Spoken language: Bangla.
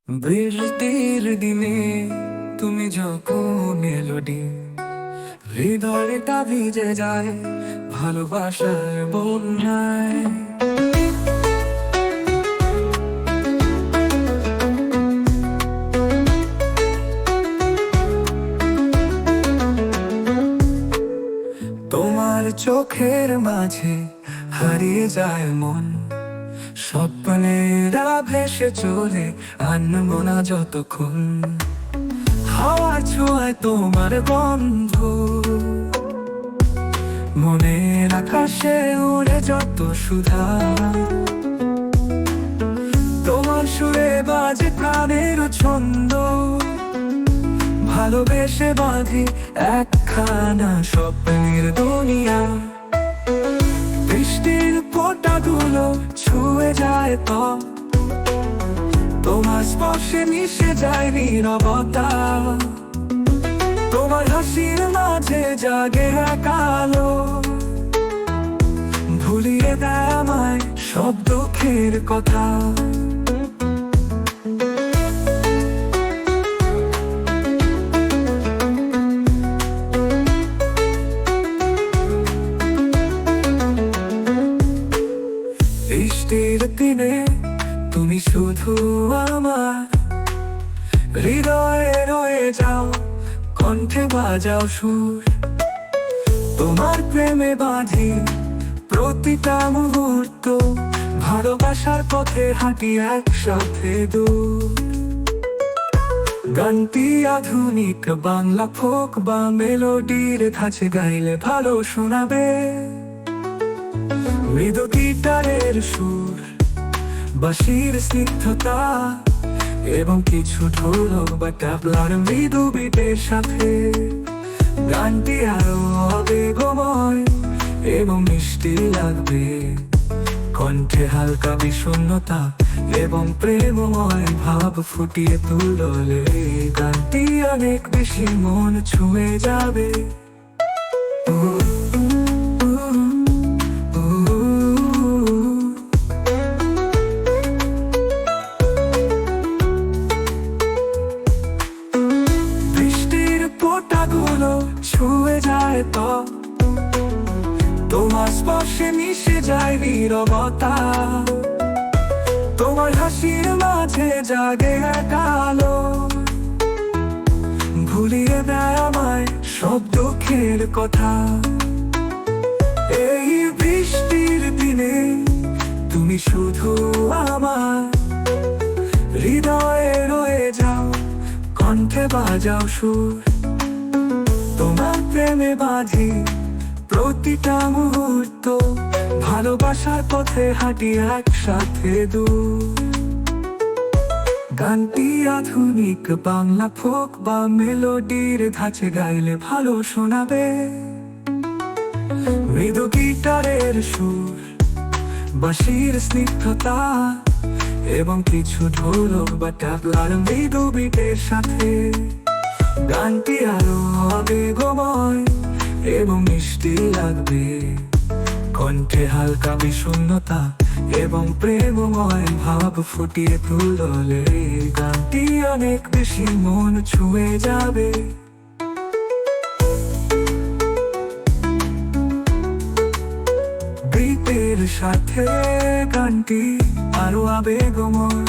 বৃষ্টির দিনে তুমি যখন মেলোডি হৃদয়টা ভিজে যায় ভালোবাসার বন্যায়। তোমার চোখের মাঝে হারিয়ে যায় মন, স্বপ্নেরা ভেসে চলে আনমনা যতক্ষণ। হাওয়ার ছোঁয়ায় তোমার গন্ধ মনের আকাশে উড়ে যত সুধা, তোমার সুরে বাজে প্রাণের ছন্দ। ভালোবেসে বাঁধি একখানা স্বপ্নের দুনিয়া। বৃষ্টির ফোঁটাগুলো ছুঁয়ে যায় তো, তোমার স্পর্শে মিশে যায় নীরবতা। তোমার হাসির মাঝে জাগে এক আলো, ভুলিয়ে দেয় আমায় সব দুঃখের কথা। বৃষ্টির দিনে তুমি শুধু আমার হৃদয়ে রয়ে যাও, কণ্ঠে বাজাও সুর। তোমার প্রেমে বাঁধি প্রতিটা মুহূর্ত, ভালোবাসার পথে হাঁটি একসাথে দূর। গানটি আধুনিক বাংলা ফোক বা মেলোডির ধাঁচে গাইলে ভালো শোনাবে। মৃদু গিটারের সুর, বাঁশির স্নিগ্ধতা এবং কিছু ঢোলক বা তবলার মৃদু বিটের সাথে গানটি আরো আবেগময় এবং মিষ্টি লাগবে। কণ্ঠে হালকা বিষণ্ণতা এবং প্রেমময় ভাব ফুটিয়ে তুললে গানটি অনেক বেশি মন ছুঁয়ে যাবে। ফোঁটাগুলো ছুঁয়ে যায় তো, তোমার স্পর্শে মিশে যায় নীরবতা। তোমার হাসির মাঝে জাগে এক আলো, ভুলিয়ে দেয় আমায় সব দুঃখের কথা। এই বৃষ্টির দিনে তুমি শুধু আমার হৃদয়ে রয়ে যাও, কণ্ঠে বাজাও সুর। তোমার প্রেমে বাঁধি প্রতিটা মুহূর্ত, ভালোবাসার পথে হাঁটি একসাথে দূর। গানটি আধুনিক বাংলা ফোক বা মেলোডির ধাঁচে গাইলে ভালো শোনাবে। মৃদু গিটারের সুর, বাঁশির স্নিগ্ধতা এবং কিছু ঢোলক বা তবলার মৃদু বিটের সাথে গানটি আরো আবেগময় এবং মিষ্টি লাগবে। কণ্ঠে হালকা বিষণ্ণতা এবং প্রেমময় ভাব ফুটিয়ে তুললে গানটি অনেক বেশি মন ছুঁয়ে যাবে। বিটের সাথে গানটি আরো আবেগময়